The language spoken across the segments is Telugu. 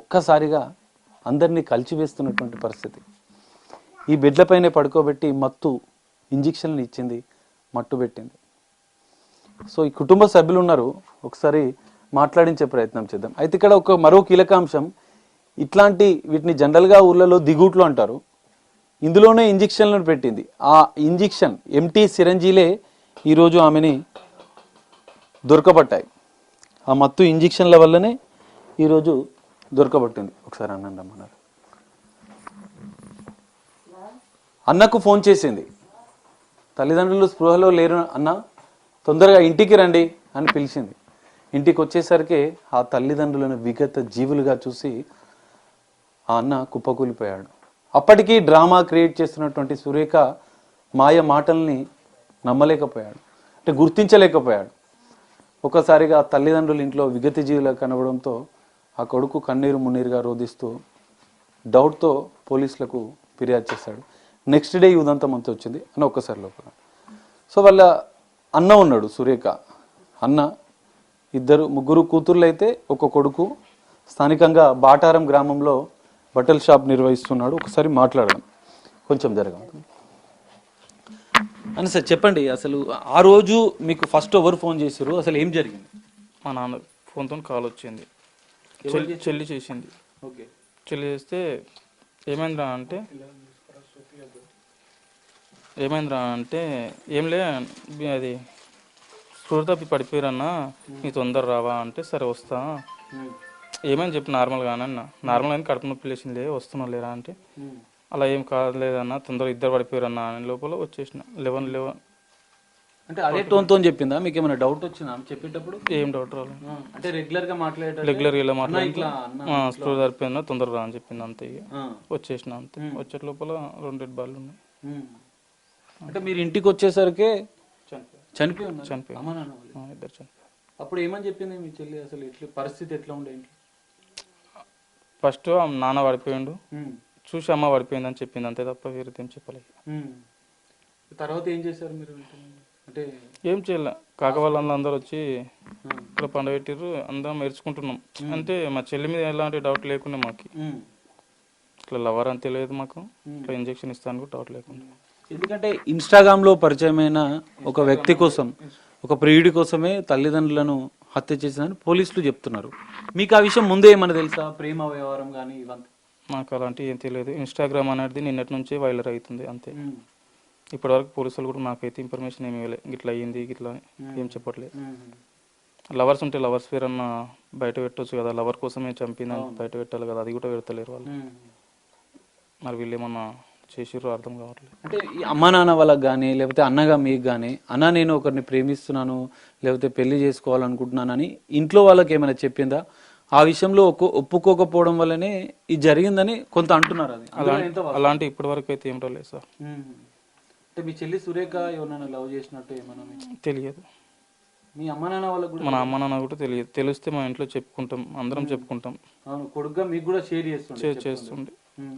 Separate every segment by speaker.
Speaker 1: ఒక్కసారిగా అందరినీ కలిచివేస్తున్నటువంటి పరిస్థితి. ఈ బెడ్లపైనే పడుకోబెట్టి మత్తు ఇంజెక్షన్లు ఇచ్చింది, మట్టు పెట్టింది. సో ఈ కుటుంబ సభ్యులు ఉన్నారు, ఒకసారి మాట్లాడించే ప్రయత్నం చేద్దాం. అయితే ఇక్కడ మరో కీలకాంశం, ఇట్లాంటి వీటిని జనరల్గా ఊర్లలో దిగుట్లు అంటారు, ఇందులోనే ఇంజెక్షన్లను పెట్టింది. ఆ ఇంజెక్షన్ ఎంటీ సిరంజీలే ఈరోజు ఆమెని దొరకబట్టాయి. ఆ మత్తు ఇంజెక్షన్ల వల్లనే ఈరోజు దొరకబట్టింది. ఒకసారి అన్నం రమ్మన్నారు. అన్నకు ఫోన్ చేసింది, తల్లిదండ్రులు స్పృహలో లేరు అన్న, తొందరగా ఇంటికి రండి అని పిలిచింది. ఇంటికి వచ్చేసరికి ఆ తల్లిదండ్రులను విగత జీవులుగా చూసి ఆ అన్న కుప్పకూలిపోయాడు. అప్పటికీ డ్రామా క్రియేట్ చేస్తున్నటువంటి సురేఖ మాయ మాటల్ని నమ్మలేకపోయాడు, అంటే గుర్తించలేకపోయాడు. ఒకసారిగా తల్లిదండ్రులు ఇంట్లో విగత జీవులుగా కనబడంతో ఆ కొడుకు కన్నీరు మున్నీరుగా రోధిస్తూ డౌట్తో పోలీసులకు ఫిర్యాదు చేశాడు. నెక్స్ట్ డే ఈ ఉదంతం అంతా వచ్చింది అని ఒక్కసారి లోపల. సో వాళ్ళ అన్న ఉన్నాడు, సురేఖ అన్న, ముగ్గురు కూతుర్లు అయితే ఒక కొడుకు. స్థానికంగా బాటారం గ్రామంలో బట్టల షాప్ నిర్వహిస్తున్నాడు. ఒకసారి మాట్లాడదాం, కొంచెం జరగదు అని. సార్ చెప్పండి, అసలు ఆ రోజు మీకు ఫస్ట్ ఎవరు ఫోన్ చేశారు, అసలు ఏం జరిగింది?
Speaker 2: మా నాన్న ఫోన్తో కాల్ వచ్చింది, చెల్లి చేసింది.
Speaker 1: ఓకే,
Speaker 2: చెల్లి చేస్తే ఏమైందిరా అంటే ఏంలే అది స్కూల్ తప్పి పడిపోయారన్నా, నీ తొందర రావా అంటే సరే వస్తా, ఏమని చెప్పి నార్మల్గానే అన్న, నార్మల్గా కడుపు నొప్పి లేచింది, వస్తున్నా లేరా అంటే అలా ఏం కాలేదన్న, తొందరగా ఇద్దరు పడిపోయారన్నా అని లోపల వచ్చేసిన. 11
Speaker 1: అంటే అదే టోన్తో చెప్పిందా? మీకు ఏమైనా డౌట్ వచ్చిందా చెప్పేటప్పుడు?
Speaker 2: ఏం డౌట్ రాలేదు,
Speaker 1: అంటే రెగ్యులర్గా
Speaker 2: ఇలా మాట్లాడి స్కూల్ సరిపోయిందా తొందరగా రా అని చెప్పింది అంతే. ఇక వచ్చేసిన అంతే. వచ్చే లోపల 2 డెడ్ బాల్ ఉన్నాయి.
Speaker 1: అంటే మీరు ఇంటికి వచ్చేసరికి చనిపోయి
Speaker 2: ఇద్దరు చనిపోయి.
Speaker 1: అప్పుడు ఏమని చెప్పింది మీ చెల్లి, అసలు ఎట్లా పరిస్థితి ఎట్లా ఉండే ఇంట్లో?
Speaker 2: ఫస్ట్ నాన్న పడిపోయిండు, చూసి అమ్మ పడిపోయింది అని చెప్పింది అంతే తప్ప వేరే ఏం చెప్పలేదు.
Speaker 1: తర్వాత ఏం చేశారు మీరు? అంటే
Speaker 2: ఏం చేయలే, కాక వాళ్ళందరూ వచ్చి ఇక్కడ పండుగ పెట్టిర్రు, అందరం మెరుచుకుంటున్నాం. అంటే మా చెల్లి మీద ఎలాంటి డౌట్ లేకుండా మాకు, ఇట్లా లవర్ అని తెలియదు మాకు, ఇట్లా ఇంజెక్షన్ ఇస్తాను డౌట్ లేకుండా.
Speaker 1: ఎందుకంటే ఇన్స్టాగ్రామ్లో పరిచయమైన ఒక వ్యక్తి కోసం, ఒక ప్రియుడి కోసమే తల్లిదండ్రులను హత్య చేసిందని పోలీసులు చెప్తున్నారు. మీకు ఆ విషయం ముందే ఏమన్నా తెలుసా, ప్రేమ వ్యవహారం కానీ ఇవంతా?
Speaker 2: నాకు అలాంటివి ఏం తెలియదు. ఇన్స్టాగ్రామ్ అనేది నిన్నటి నుంచే వైరల్ అవుతుంది అంతే. ఇప్పటివరకు పోలీసులు కూడా నాకైతే ఇన్ఫర్మేషన్ ఏమి ఇవ్వలేదు, గిట్లా అయ్యింది గిట్లా ఏం చెప్పట్లేదు. లవర్స్ ఉంటే లవర్స్ పేరు అన్న బయట పెట్టవచ్చు కదా, లవర్ కోసమే చంపిందని బయట పెట్టాలి కదా, అది కూడా పెడతలేరు వాళ్ళు. మరి వీళ్ళు ఏమన్నా చేసిర్రు అర్థం కావట్లేదు.
Speaker 1: అంటే ఈ అమ్మా నాన్న వాళ్ళకి కానీ, లేకపోతే అన్నగా మీకు కానీ, అన్న నేను ఒకరిని ప్రేమిస్తున్నాను లేకపోతే పెళ్లి చేసుకోవాలనుకుంటున్నానని ఇంట్లో వాళ్ళకి ఏమైనా చెప్పిందా? ఆ విషయంలో ఒప్పుకోకపోవడం వల్లనే ఇది జరిగిందని కొంత అంటున్నారు. అది
Speaker 2: అలాంటి ఇప్పటి వరకు అయితే ఏమిటో లేదు సార్.
Speaker 1: అంటే మీ చెల్లి సురేఖ ఎవరైనా లవ్ చేసినట్టు ఏమన్నా
Speaker 2: తెలియదు.
Speaker 1: మీ అమ్మ నాన్న వాళ్ళకి కూడా?
Speaker 2: మన అమ్మ నాన్న కూడా తెలియదు. తెలిస్తే మా ఇంట్లో చెప్పుకుంటాం, అందరం చెప్పుకుంటాం.
Speaker 1: కొడుకుగా మీకు కూడా షేర్
Speaker 2: చేస్తుండే.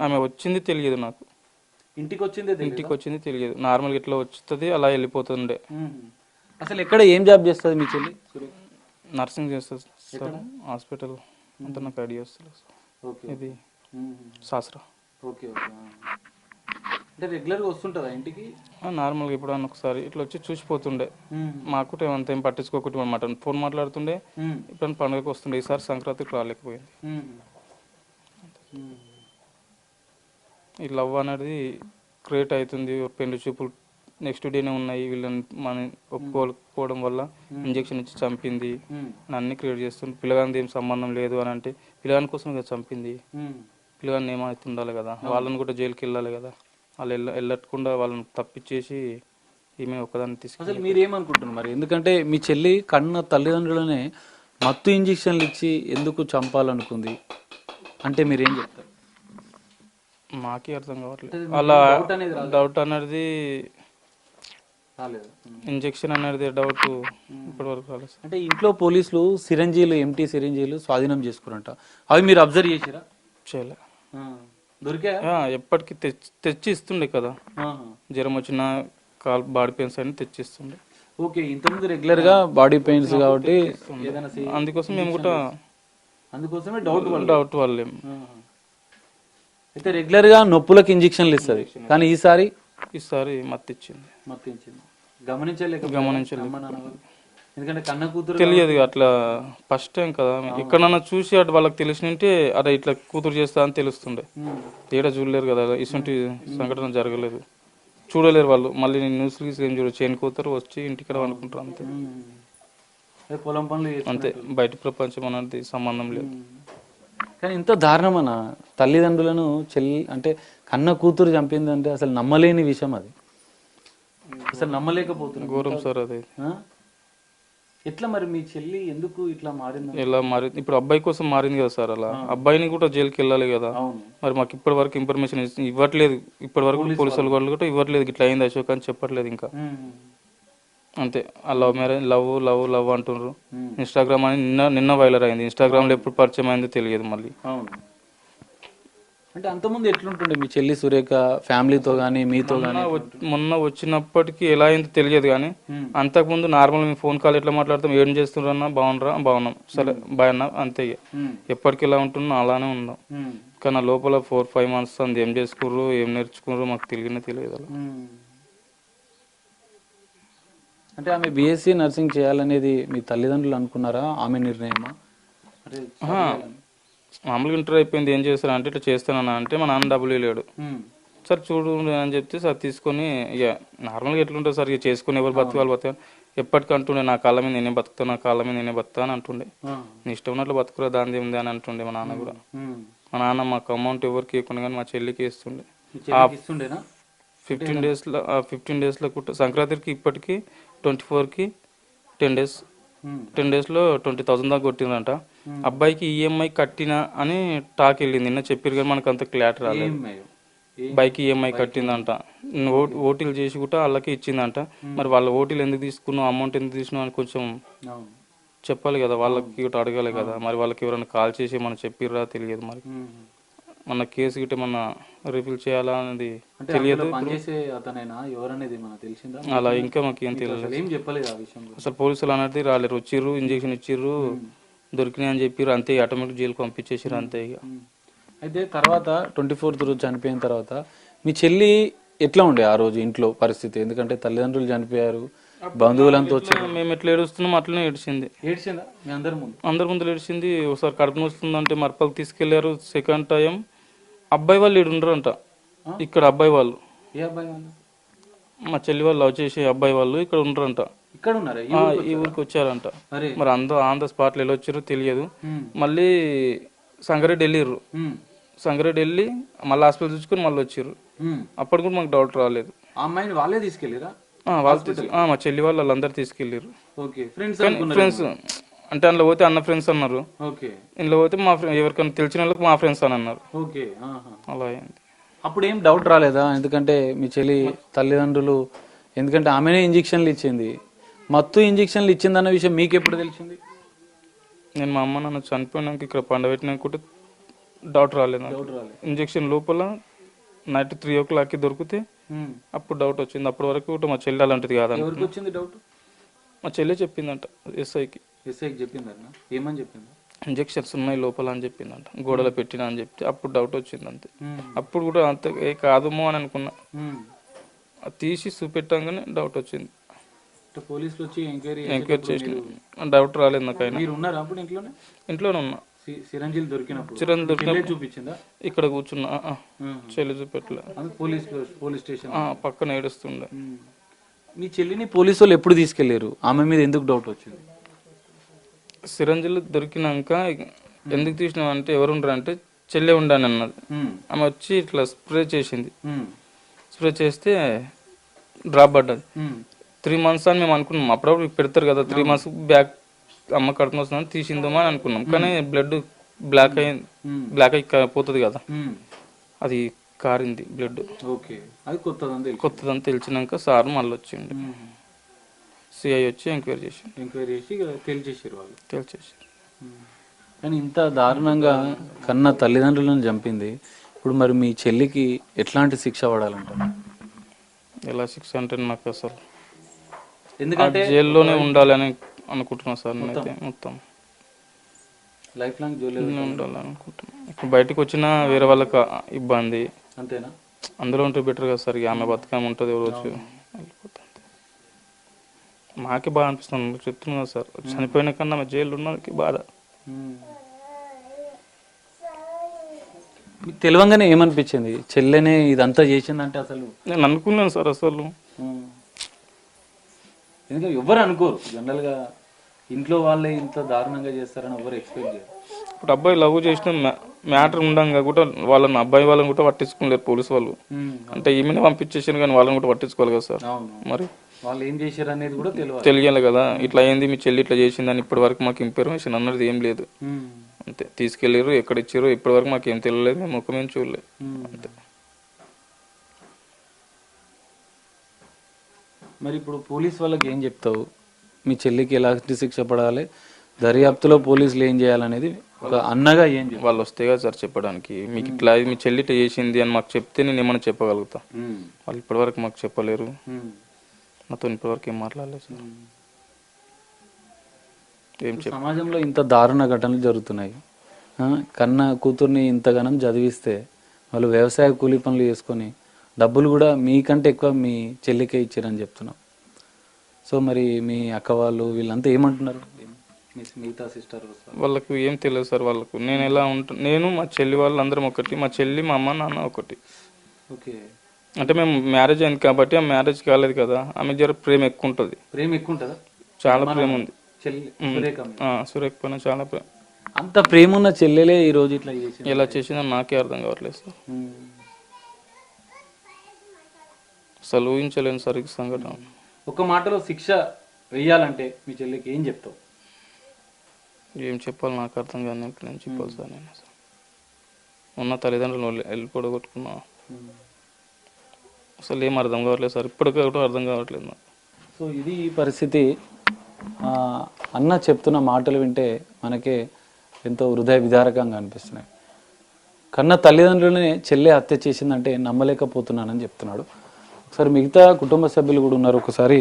Speaker 2: ఆమె వచ్చింది తెలియదు నాకు,
Speaker 1: ఇంటికి
Speaker 2: వచ్చింది తెలియదు. నార్మల్గా ఇట్లా వస్తుంది అలా వెళ్ళిపోతుండే.
Speaker 1: అసలు ఎక్కడ ఏం జాబ్ చేస్తుంది మీ చెల్లి?
Speaker 2: నర్సింగ్ చేస్తుంది సార్, హాస్పిటల్ అంతా నాకు ఐడియా వస్తుంది. ఇది శాస్త్ర.
Speaker 1: Okay okay. అంటే రెగ్యులర్గా వస్తుంటుందా ఇంటికి?
Speaker 2: నార్మల్గా ఇప్పుడు ఒకసారి ఇట్లా వచ్చి చూసిపోతుండే, మాకు అంత ఏం పట్టించుకోకుండా అనమాట. ఫోన్ మాట్లాడుతుండే, ఇప్పుడు పండుగకి వస్తుండే. ఈసారి సంక్రాంతికి రాలేకపోయింది. ఈ లవ్ అనేది క్రియేట్ అవుతుంది, పెళ్లి చూపులు నెక్స్ట్ డేనే ఉన్నాయి, వీళ్ళని మనం ఒప్పుకోకపోవడం వల్ల ఇంజెక్షన్ ఇచ్చి చంపింది అన్ని క్రియేట్ చేస్తుంది. పిల్లగానికి ఏం సంబంధం లేదు అని అంటే పిల్లగాని కోసం చంపింది. పిల్లగాన్ని ఏమైతే ఉండాలి కదా, వాళ్ళని కూడా జైలుకి వెళ్ళాలి కదా, వాళ్ళు వెళ్ళకుండా వాళ్ళని తప్పించేసి ఈమె ఒక్కదాన్ని తీసుకు.
Speaker 1: అసలు మీరేమనుకుంటున్నారు మరి? ఎందుకంటే మీ చెల్లి కన్న తల్లిదండ్రులనే మత్తు ఇంజెక్షన్లు ఇచ్చి ఎందుకు చంపాలనుకుంది అంటే మీరేం చెప్తారు?
Speaker 2: మాకే అర్థం కావట్లేదు. అలా డౌట్ అనేది ఇంజెక్షన్ అనేది డౌట్ ఇప్పటి వరకు రాలేదు.
Speaker 1: అంటే ఇంట్లో పోలీసులు సిరంజీలు, ఎంటీ సిరంజీలు స్వాధీనం చేసుకురంట, అవి మీరు అబ్జర్వ్ చేసిరా?
Speaker 2: చేయలే.
Speaker 1: దొరికా?
Speaker 2: ఎప్పటికీ తెచ్చి ఇస్తుండే కదా, జ్వరం వచ్చిన బాడీ పెయిన్స్ అని తెచ్చిస్తుండే.
Speaker 1: ఓకే, ఇంతకుముందు రెగ్యులర్ గా బాడీ పెయిన్స్ కాబట్టి
Speaker 2: అందుకోసం మేము కూడా
Speaker 1: అందుకోసమే డౌట్
Speaker 2: డౌట్ వల్లే.
Speaker 1: అయితే రెగ్యులర్ గా నొప్పులకు ఇంజెక్షన్లు ఇస్తుంది, కానీ
Speaker 2: ఈసారి మత్తు ఇచ్చింది.
Speaker 1: గమనించలేదు. ఎందుకంటే కన్న కూతురు
Speaker 2: తెలియదు అట్లా ఫస్ట్ టైం కదా, ఎక్కడన్నా చూసి అటు వాళ్ళకి తెలిసినంటే అదే ఇట్లా కూతురు చేస్తా అని తెలుస్తుండే. ఏడ చూడలేరు కదా, ఇటువంటి సంఘటన జరగలేదు, చూడలేరు వాళ్ళు. మళ్ళీ న్యూస్ ఏం చూడరు, చేనుకోతారు వచ్చి ఇంటికి అనుకుంటారు అంతే.
Speaker 1: పొలం పనులు
Speaker 2: అంతే, బయట ప్రపంచం అనేది సంబంధం లేదు.
Speaker 1: కానీ ఇంత దారుణమన్న తల్లిదండ్రులను అంటే కన్న కూతురు చంపింది అంటే అసలు నమ్మలేని విషయం అది. అసలు నమ్మలేకపోతున్నా.
Speaker 2: ఘోరం సార్ అది.
Speaker 1: ఎట్లా మరి మీ చెల్లి ఎందుకు ఇట్లా మారింది?
Speaker 2: ఇలా మారింది ఇప్పుడు అబ్బాయి కోసం మారింది కదా సార్. అలా అబ్బాయిని కూడా జైలుకి వెళ్ళాలి కదా. మరి మాకు ఇప్పటి వరకు ఇన్ఫర్మేషన్ ఇవ్వట్లేదు. ఇప్పటి వరకు పోలీసు వాళ్ళు కూడా ఇవ్వట్లేదు, ఇట్లా అయింది అశోక్ అని చెప్పట్లేదు ఇంకా. అంతే, ఆ love marriage, love love love అంటున్నారు. ఇన్స్టాగ్రామ్ అని నిన్న వైరల్ అయింది. ఇన్స్టాగ్రామ్ లో ఎప్పుడు పరిచయం అయిందో తెలియదు మళ్ళీ.
Speaker 1: అంటే అంతకుముందు ఎట్లుంటుండే మీ చెల్లి సురేఖ ఫ్యామిలీతో కానీ మీతో కానీ?
Speaker 2: మొన్న వచ్చినప్పటికీ ఎలా అయిందో తెలియదు, కానీ అంతకుముందు నార్మల్ మేము ఫోన్ కాల్ ఎట్లా మాట్లాడతాం, ఏం చేస్తున్నారన్నా, బాగున్నారా, బాగున్నాం, సరే బాయ్ అన్నా, అంతే. ఎప్పటికి ఎలా ఉంటున్నా అలానే ఉన్నాం. కానీ లోపల 4-5 months అంది ఏం చేసుకుర్రు, ఏం నేర్చుకుర్రు మాకు తెలియదు అలా.
Speaker 1: అంటే ఆమె బీఎస్సీ నర్సింగ్ చేయాలనేది మీ తల్లిదండ్రులు అనుకున్నారా, ఆమె నిర్ణయమా?
Speaker 2: మామూలుగా ఇంటర్ అయిపోయింది, ఏం చేస్తారా అంటే ఇట్లా చేస్తానన్నా అంటే మా నాన్న డబ్బులు లేడు. సార్ చూడు అని చెప్తే సార్ తీసుకొని, ఇక నార్మల్గా ఎట్లుంటుంది సార్, ఇక చేసుకుని ఎవరు బతకాలి బతకాలి ఎప్పటికంటుండే, నా కాళ్ళ మీద నేనే బతుకుతా, నా కాళ్ళ మీద నేనే బతుకుతా అని అంటుండే. నీ ఇష్టం ఉన్నట్లు బతుకురా, దాని ఉంది అని అంటుండే మా నాన్న కూడా. మా నాన్న మాకు అమౌంట్ ఎవరికి ఇవ్వకుండా కానీ మా చెల్లికి ఇస్తుండే. 15 days సంక్రాంతికి ఇప్పటికి 24కి 10 daysలో 20,000 దాకా కొట్టిందంట. అబ్బాయికి ఈఎంఐ కట్టినా అని టాక్ వెళ్ళింది, నిన్న చెప్పారు కానీ మనకు అంత క్లారిటీ రాలేదు. బైక్ ఈఎంఐ కట్టిందంట, ఓటీలు చేసి కూడా వాళ్ళకి ఇచ్చిందంట. మరి వాళ్ళ ఓటీలు ఎందుకు తీసుకున్నావు, అమౌంట్ ఎందుకు తీసుకున్నావు అని కొంచెం చెప్పాలి కదా, వాళ్ళకి ఒకటి అడగాలి కదా. మరి వాళ్ళకి ఎవరైనా కాల్ చేసి మనం చెప్పిర్రా తెలియదు. మరి మన కేసు గిట్ట మన రిఫిల్ చేయాలా అనేది తెలియదు. అలా ఇంకా మాకు ఏం తెలియదు. అసలు పోలీసులు అనేది రాలేరు, వచ్చిర్రు, ఇంజక్షన్ ఇచ్చిర్రు, దొరికినాయి అని చెప్పారు, అంతే. ఆటోమేటిక్ జైలుకి పంపించేసారు అంతే. ఇక
Speaker 1: అయితే తర్వాత 24th రోజు చనిపోయిన తర్వాత మీ చెల్లి ఎట్లా ఉండే ఆ రోజు ఇంట్లో పరిస్థితి? ఎందుకంటే తల్లిదండ్రులు చనిపోయారు, బంధువులంతా వచ్చారు.
Speaker 2: మేము ఎట్లా ఏడుస్తున్నాం అట్లనే ఏడ్చింది.
Speaker 1: ఏడ్చిందా?
Speaker 2: అందరి ముందు ఏడ్చింది. ఒకసారి కడుపు వస్తుందంటే మర్పల్కి తీసుకెళ్లారు. సెకండ్ టైం అబ్బాయి వాళ్ళు ఇక్కడ ఉండరంట, ఇక్కడ అబ్బాయి వాళ్ళు, మా చెల్లి వాళ్ళు లవ్ చేసే అబ్బాయి వాళ్ళు ఇక్కడ ఉండరంట. ఈ ఊరికి వచ్చారంట. మరి ఆన్ ద స్పాట్ లో ఎలా వచ్చారో తెలియదు. మళ్ళీ సంగారెడ్డి వెళ్ళిర్రు. సంగారెడ్డి వెళ్ళి మళ్ళీ హాస్పిటల్ చూసుకుని మళ్ళీ వచ్చారు. అప్పటి కూడా మాకు డౌట్ రాలేదు.
Speaker 1: అమ్మాయిని వాళ్ళే తీసుకెళ్ళిరా?
Speaker 2: మా చెల్లి వాళ్ళు వాళ్ళందరూ తీసుకెళ్ళారు. ఫ్రెండ్స్ అంటే అందులో పోతే అన్న ఫ్రెండ్స్ అన్నారు, ఇందులో పోతే మా ఎవరికైనా తెలిసిన వాళ్ళకి మా ఫ్రెండ్స్ అని అన్నారు. అలా అయింది.
Speaker 1: అప్పుడు ఏం డౌట్ రాలేదా? ఎందుకంటే మీ చెల్లి తల్లిదండ్రులు, ఎందుకంటే ఆమెనే ఇంజక్షన్లు ఇచ్చింది, మత్తు ఇంజక్షన్లు ఇచ్చిందన్న విషయం మీకు ఎప్పుడు తెలిసింది?
Speaker 2: నేను మా అమ్మ నాన్న చనిపోయినాక ఇక్కడ పండబెట్టినాక కూడా డౌట్ రాలేదు. ఇంజక్షన్ లోపల నైట్ 3 o'clock దొరికితే అప్పుడు డౌట్ వచ్చింది. అప్పటి వరకు మా చెల్లి అలాంటిది కాదని.
Speaker 1: డౌట్
Speaker 2: మా చెల్లి చెప్పిందంట ఎస్ఐకి
Speaker 1: చెప్పిందన్న. ఏమని చెప్పింది?
Speaker 2: ఇంజక్షన్స్ ఉన్నాయి లోపల అని చెప్పిందంట, గోడలో పెట్టినా అని చెప్తే అప్పుడు డౌట్ వచ్చింది అంతే. అప్పుడు కూడా అంత కాదుమో అని అనుకున్నా, అది తీసి చూపెట్టంగానే డౌట్ వచ్చింది.
Speaker 1: పోలీసులు వచ్చి ఎంక్వైరీ
Speaker 2: చేసిన డౌట్ రాలేదు నాకు. అయినా ఇంట్లోనే ఉన్నా.
Speaker 1: సిరంజీలు దొరికినప్పుడు చూపించిందా?
Speaker 2: ఇక్కడ కూర్చున్నా, చెల్లి చూపెట్టలే.
Speaker 1: పోలీస్ స్టేషన్
Speaker 2: పక్కన ఏడుస్తుండే.
Speaker 1: మీ చెల్లిని పోలీసు వాళ్ళు ఎప్పుడు తీసుకెళ్లారు? ఆమె మీద ఎందుకు డౌట్ వచ్చింది?
Speaker 2: సిరంజీలు దొరికినాక ఎందుకు తీసినావు అంటే ఎవరు ఉండరు అంటే చెల్లె ఉండాని అన్నది. ఆమె వచ్చి ఇట్లా స్ప్రే చేసింది. స్ప్రే చేస్తే డ్రాప్ పడ్డది. 3 months అని మేము అనుకున్నాం. అప్పుడప్పుడు పెడతారు కదా, 3 months బ్యాక్ అమ్మ కడుపున వస్తుందని తీసిందేమో అని అనుకున్నాం. కానీ బ్లడ్ బ్లాక్ అయి పోతుంది కదా, అది కారింది బ్లడ్. కొత్తదని తెలిసినాక సార్ మళ్ళీ వచ్చిండు, సిఐ వచ్చి ఎంక్వైరీ చేసి తేల్చేసారు.
Speaker 1: కానీ ఇంత దారుణంగా కన్న తల్లిదండ్రులను చంపింది. ఇప్పుడు మరి మీ చెల్లికి ఎట్లాంటి శిక్ష పడాలంట?
Speaker 2: ఎలా శిక్ష అంటే నాకు అసలు ఎందుకంటే జైల్లోనే ఉండాలని అనుకుంటున్నా సార్ నేనైతే మొత్తం.
Speaker 1: లైఫ్ లాంగ్ జోలే
Speaker 2: ఉండాలనుకుంటున్నాను. ఇప్పుడు బయటకు వచ్చినా వేరే వాళ్ళకి ఇబ్బంది,
Speaker 1: అంతేనా?
Speaker 2: అందులో ఉంటే బెటర్ కదా సార్. ఇక ఆమె బతుకమ్మ ఉంటుంది ఎవరు వచ్చి వెళ్ళిపోతుంది. మాకే బాధ అనిపిస్తుంది, చెప్తున్నాను కదా సార్. చనిపోయిన కన్నా ఆమె జైలు ఉన్నకి బాధ.
Speaker 1: మీకు తెలియంగానే ఏమనిపించింది చెల్లెనే ఇదంతా చేసిందంటే? అసలు
Speaker 2: నేను అనుకున్నాను సార్ అసలు.
Speaker 1: ఎందుకంటే ఎవరు అనుకోరు జనరల్గా, ఇంట్లో వాళ్ళే ఇంత దారుణంగా చేస్తారని ఎవరు ఎక్స్పెక్ట్ చేయరు.
Speaker 2: ఇప్పుడు అబ్బాయి లవ్ చేసిన మ్యాటర్ ఉండంగా కూడా వాళ్ళని, అబ్బాయి వాళ్ళని కూడా పట్టించుకోలేరు పోలీసు వాళ్ళు. అంటే ఈమెనే పంపించేసాను కానీ వాళ్ళని కూడా పట్టించుకోవాలి కదా సార్. మరి
Speaker 1: వాళ్ళు ఏం చేశారు అనేది కూడా
Speaker 2: తెలియాలి కదా. ఇట్లా అయింది, మీ చెల్లి ఇట్లా చేసిందని ఇప్పటి వరకు మాకు ఇన్ఫర్మేషన్ అన్నది ఏం లేదు. అంతే, తీసుకెళ్ళారు, ఎక్కడ ఇచ్చారు ఇప్పటి వరకు మాకు ఏం తెలియలేదు, మేము ముఖమేం చూడలేదు. అంతే.
Speaker 1: మరి ఇప్పుడు పోలీస్ వాళ్ళకి ఏం చెప్తావు? మీ చెల్లికి ఎలాంటి శిక్ష పడాలి, దర్యాప్తులో పోలీసులు ఏం చేయాలనేది ఒక అన్నగా ఏం చెప్తావు?
Speaker 2: వాళ్ళు వస్తే కదా సార్ చెప్పడానికి. మీకు ఇట్లా మీ చెల్లి ఇట్లా చేసింది అని మాకు చెప్తే నేను ఏమైనా చెప్పగలుగుతా. వాళ్ళు ఇప్పటివరకు మాకు చెప్పలేరు, నాతో ఇప్పటివరకు ఏం మాట్లాడలేదు సార్.
Speaker 1: సమాజంలో ఇంత దారుణ ఘటనలు జరుగుతున్నాయి. కన్న కూతుర్ని ఇంతగానం చదివిస్తే వాళ్ళు వ్యవసాయ కూలీ పనులు చేసుకొని డబ్బులు కూడా మీకంటే ఎక్కువ మీ చెల్లికే ఇచ్చారని చెప్తున్నాం. సో మరి మీ అక్క వాళ్ళు వీళ్ళంతా ఏమంటున్నారు, మిగతా సిస్టర్?
Speaker 2: వాళ్ళకు ఏం తెలియదు సార్. వాళ్ళకు నేను ఎలా ఉంటాను, నేను మా చెల్లి వాళ్ళు అందరం ఒకటి, మా చెల్లి మా అమ్మ నాన్న ఒకటి.
Speaker 1: ఓకే.
Speaker 2: అంటే మేము మ్యారేజ్ అయింది కాబట్టి ఆ మ్యారేజ్ కాలేదు కదా, ఆమె జర ప్రేమ ఎక్కువ ఉంటుంది.
Speaker 1: ప్రేమ ఎక్కువ ఉంటుందా?
Speaker 2: చాలా ప్రేమ ఉంది. సురేఖ పైన చాలా ప్రేమ.
Speaker 1: అంత ప్రేమ ఉన్న చెల్లెలే ఈ రోజు ఇట్లా చేసింది.
Speaker 2: ఎలా చేసిందో నాకే అర్థం కావట్లేదు సార్. అసలు ఊహించలేను సార్ ఈ సంఘటన.
Speaker 1: ఒక మాటలో శిక్ష వెయ్యాలంటే మీ చెల్లికి ఏం చెప్తావు?
Speaker 2: ఏం చెప్పాలి నాకు అర్థం కాదు. నేను చెప్పాలి సార్. నేను అసలు ఉన్న తల్లిదండ్రులు వెళ్ళిపోగొట్టుకున్నా. అసలు ఏం అర్థం కావట్లేదు సార్, ఇప్పటికీ అర్థం కావట్లేదు నాకు.
Speaker 1: సో ఇది ఈ పరిస్థితి. అన్న చెప్తున్న మాటలు వింటే మనకే ఎంతో హృదయ విదారకంగా అనిపిస్తున్నాయి. కన్న తల్లిదండ్రులనే చెల్లె హత్య చేసిందంటే నమ్మలేకపోతున్నానని చెప్తున్నాడు. ఒకసారి మిగతా కుటుంబ సభ్యులు కూడా ఉన్నారు, ఒకసారి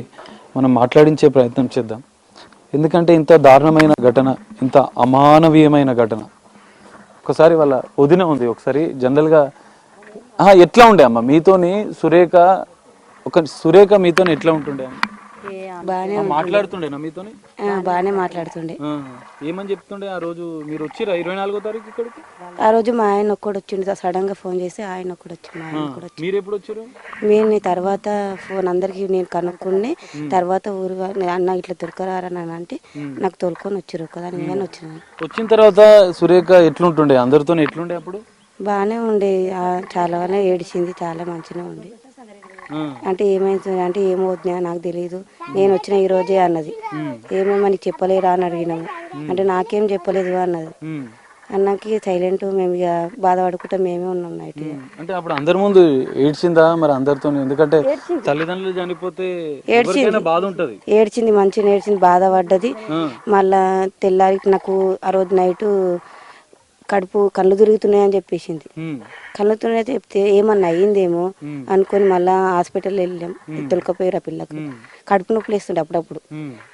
Speaker 1: మనం మాట్లాడించే ప్రయత్నం చేద్దాం. ఎందుకంటే ఇంత దారుణమైన ఘటన, ఇంత అమానవీయమైన ఘటన. ఒకసారి వాళ్ళ వదిన ఉంది, ఒకసారి జనరల్గా ఎట్లా ఉండే అమ్మ మీతోని సురేఖ మీతోని ఎట్లా ఉంటుండే?
Speaker 3: బాగానే
Speaker 1: మాట్లాడుతుండేనా మీతోని?
Speaker 3: బాగానే మాట్లాడుతుండే.
Speaker 1: ఏమని చెప్తుండే? ఆ రోజు మీరు వచ్చిరా 24వ తారీఖు ఇక్కడికి?
Speaker 3: ఆ రోజు మా ఆయన ఒక్కడు వచ్చిండు, సడన్ గా ఫోన్ చేసి ఆయన ఒక్కడు వచ్చిండు. మా ఆయన కూడా వచ్చి
Speaker 1: మీరు ఎప్పుడు వచ్చారు?
Speaker 3: మేము తర్వాత ఫోన్ అందరికి నేను కనుక్కుని తర్వాత ఊరు అన్న ఇట్లా దొరకరారని అంటే నాకు తోలుకొని వచ్చారు కదా నేను వచ్చిన.
Speaker 1: వచ్చిన తర్వాత సురేఖ ఎట్లుంటుండే అందరితో? ఎట్లుండే అప్పుడు?
Speaker 3: బాగానే ఉండే, చాలా ఏడిచింది, చాలా మంచిగా ఉండే. అంటే ఏమైంది అంటే ఏమవుతుందా నాకు తెలియదు, నేను వచ్చిన ఈ రోజే అన్నది. ఏమేమని చెప్పలేరా అని అడిగినాము, అంటే నాకేం చెప్పలేదు అన్నది. అన్నకి సైలెంట్, మేము ఇక బాధపడుకుంటా మేమే ఉన్నాం నైట్.
Speaker 1: అంటే అప్పుడు అందరి ముందు ఏడ్చిందా మరి అందరితో? ఎందుకంటే తల్లిదండ్రులు చనిపోతే బాధ ఉంటది.
Speaker 3: ఏడ్చింది, మంచిగా ఏడ్చింది, బాధపడ్డది. మళ్ళా తెల్లారి నాకు ఆ రోజు నైట్ కళ్ళు తిరుగుతున్నాయని చెప్పేసింది. కళ్ళు తిరుగుతున్నాయి చెప్తే ఏమన్నా అయ్యిందేమో అనుకొని మళ్ళా హాస్పిటల్ వెళ్ళాం. తొలకపోయారు ఆ పిల్లకు. కడుపు నొప్పి లేస్తుండే అప్పుడప్పుడు.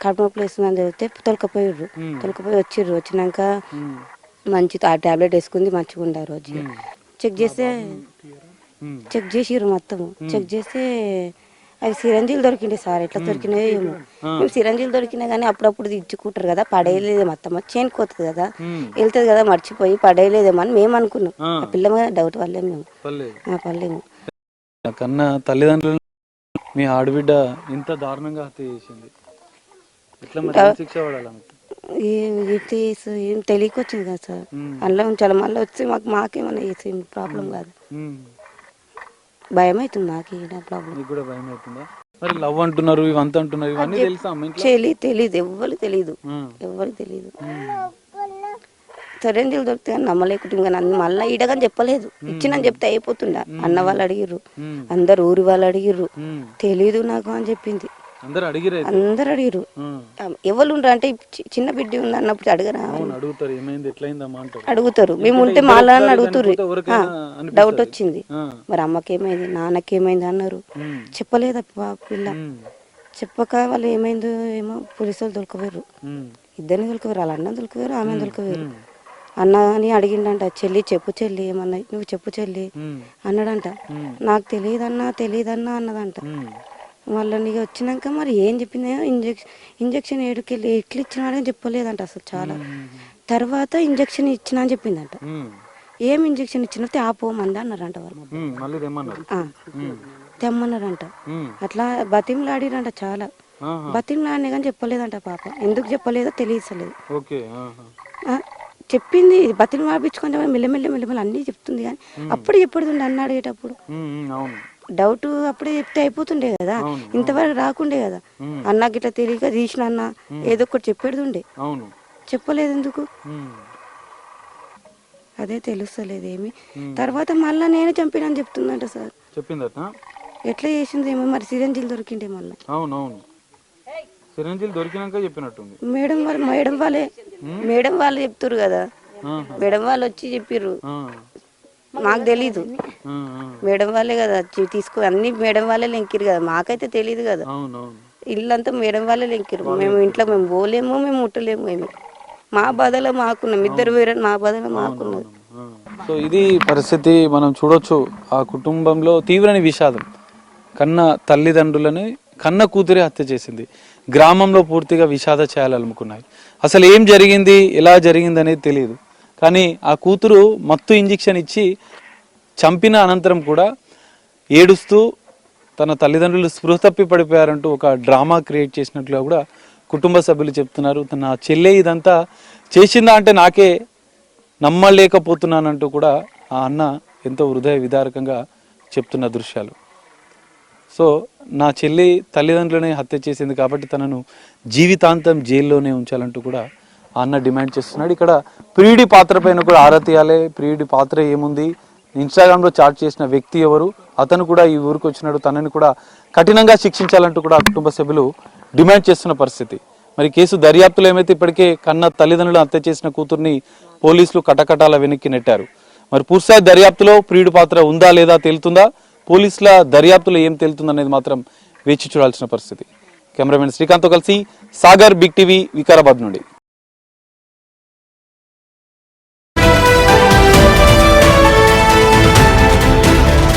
Speaker 3: కడుపు నొప్పి లేస్తుందని చెప్తే తొలకపోయారు. తొలకపోయి వచ్చిర్రు. వచ్చినాక మంచి ఆ టాబ్లెట్ వేసుకుంది, మంచిగా ఉండే. ఆ రోజు చెక్ చేసిర్రు మొత్తము. చెక్ చేస్తే అవి సిరంజీలు దొరికిండే సార్. ఎట్లా దొరికినాయో ఏమో. మేము సిరంజీలు దొరికినా కానీ అప్పుడప్పుడు ఇచ్చుకుంటారు కదా, పడేయలేదేమో. అత్తమ్మ చేనుకోతుంది కదా, వెళ్తుంది కదా, మర్చిపోయి పడేయలేదేమో అని మేము అనుకున్నాం. ఆ పిల్ల మీద డౌట్ వల్లే మేము పడలేము.
Speaker 1: కన్నా తల్లిదండ్రులు మీ ఆడబిడ్డ ఇంత దారుణంగా హత్య చేసింది, ఎట్లా శిక్ష పడాలి?
Speaker 3: ఏం తెలియకొచ్చింది కదా సార్, అందులో ఉంచాలి. మళ్ళీ వచ్చి మాకేమన్నా చేసి ప్రాబ్లం కాదు. భయం అవుతుంది నాకు.
Speaker 1: భయం అవుతుందా? మరి లవ్ అంటున్నారు, ఇవంతా అంటున్నారు, ఇవన్నీ తెలుసా?
Speaker 3: తెలీదు, ఎవ్వరికి తెలీదు, ఎవ్వరికి తెలీదు. సరేంజీలు దొరికితే కానీ నమ్మలేకుంటుంది. కానీ అన్ని మళ్ళీ ఈడగాని చెప్పలేదు. ఇచ్చినని చెప్తే అయిపోతుండ. అన్న వాళ్ళు అడిగిర్రు, అందరు ఊరి వాళ్ళు అడిగిర్రు, తెలీదు నాకు అని చెప్పింది. అందరు అడిగిరు. ఎవరు ఉండరు అంటే చిన్న బిడ్డ ఉంది అన్నప్పుడు అడగరా? అడుగుతారు. మేము ఉంటే మాలా అడుగుతారు. డౌట్ వచ్చింది, మరి అమ్మకేమైంది నాన్నకేమైంది అన్నారు. చెప్పలేదు పిల్ల. చెప్పక వాళ్ళు ఏమైందో ఏమో పోలీసు వాళ్ళు దొరకపోయారు. ఇద్దరిని దొరకపోయారు, వాళ్ళ అన్న దొరకపోయారు, ఆమె దొరకపోయారు. అన్న అని అడిగిండంట. చెల్లి చెప్పు చెల్లి ఏమన్నా నువ్వు చెప్పు చెల్లి అన్నాడంట. నాకు తెలియదన్నా అన్నదంట. మళ్ళీ నీకు వచ్చినాక మరి ఏం చెప్పిందో ఇంజక్షన్ ఏడుకెళ్ళి ఎట్లా ఇచ్చినాడని చెప్పలేదంట అసలు చాలా. తర్వాత ఇంజక్షన్ ఇచ్చినా అని చెప్పిందంట. ఏం ఇంజక్షన్ ఇచ్చినా తేపోమంది అన్నారంట వాళ్ళు. తెమ్మన్నారంట. అట్లా బతిమలాడిరంట చాలా. బతిమలాడినా కానీ చెప్పలేదంట పాప. ఎందుకు చెప్పలేదో తెలియసలేదు. చెప్పింది బతిని మార్పించుకుంటే మెల్లమెల్ల అన్నీ చెప్తుంది కానీ అప్పుడు చెప్పడుతుండే అన్న అడిగేటప్పుడు. డౌట్ అప్పుడే చెప్తే అయిపోతుండే కదా, ఇంతవరకు రాకుండే కదా. అన్నకి ఇట్లా తెలియక తీసిన అన్న ఏదో ఒకటి చెప్పేడుతుండే. చెప్పలేదు ఎందుకు, అదే తెలుస్తలేదు ఏమి. తర్వాత మళ్ళా నేను చంపినని చెప్తుందంట సార్. చెప్పిందట ఎట్లా చేసిందేమో మరి. సిరంజీలు దొరికిండే మళ్ళీ.
Speaker 1: సిరంజీలు దొరికినాక చెప్పినట్టుంది.
Speaker 3: మేడం వాళ్ళు చెప్తారు కదా, మేడం వాళ్ళు వచ్చి చెప్పిర్రు. మాకు తెలీదు, మేడం వాళ్ళే కదా తీసుకో అన్ని మేడం వాళ్ళే లెంకిరు కదా, మాకైతే తెలీదు కదా. ఇల్లంతా మేడం వాళ్ళే లెంకిరు. మేము ఇంట్లో మేము పోలేము, మేము ముట్టలేము. ఏమి మా బాధలో మాకున్నాం, ఇద్దరు వేరే మా బాధలో మాకున్నది.
Speaker 1: సో ఇది పరిస్థితి మనం చూడొచ్చు. ఆ కుటుంబంలో తీవ్రని విషాదం. కన్న తల్లిదండ్రులని కన్న కూతురే హత్య చేసింది. గ్రామంలో పూర్తిగా విషాద ఛాయలు అలుముకున్నాయి. అసలు ఏం జరిగింది, ఎలా జరిగింది అనేది తెలియదు. కానీ ఆ కూతురు మత్తు ఇంజెక్షన్ ఇచ్చి చంపిన అనంతరం కూడా ఏడుస్తూ తన తల్లిదండ్రులు స్పృహ తప్పి పడిపోయారంటూ ఒక డ్రామా క్రియేట్ చేసినట్లుగా కూడా కుటుంబ సభ్యులు చెప్తున్నారు. నా చెల్లె ఇదంతా చేసిందా అంటే నాకే నమ్మలేకపోతున్నానంటూ కూడా ఆ అన్న ఎంతో హృదయ విదారకంగా చెప్తున్న దృశ్యాలు. సో నా చెల్లి తల్లిదండ్రులనే హత్య చేసింది కాబట్టి తనను జీవితాంతం జైల్లోనే ఉంచాలంటూ కూడా ఆ అన్న డిమాండ్ చేస్తున్నాడు. ఇక్కడ ప్రియుడి పాత్ర పైన కూడా ఆరా తీయాలి. ప్రియుడి పాత్ర ఏముంది, ఇన్స్టాగ్రామ్లో చాట్ చేసిన వ్యక్తి ఎవరు, అతను కూడా ఈ ఊరికి వచ్చినాడు, తనని కూడా కఠినంగా శిక్షించాలంటూ కూడా కుటుంబ సభ్యులు డిమాండ్ చేస్తున్న పరిస్థితి. మరి కేసు దర్యాప్తులో ఏమైతే ఇప్పటికే కన్న తల్లిదండ్రులు హత్య చేసిన కూతుర్ని పోలీసులు కటకటాల వెనక్కి నెట్టారు. మరి పూర్తిస్థాయి దర్యాప్తులో ప్రియుడి పాత్ర ఉందా లేదా తేలుతుందా, పోలీసుల దర్యాప్తులో ఏం తేలుతుందనేది మాత్రం వేచి చూడాల్సిన పరిస్థితి. కెమెరామెన్ శ్రీకాంత్తో కలిసి సాగర్, బిగ్ టీవీ, వికారాబాద్ నుండి.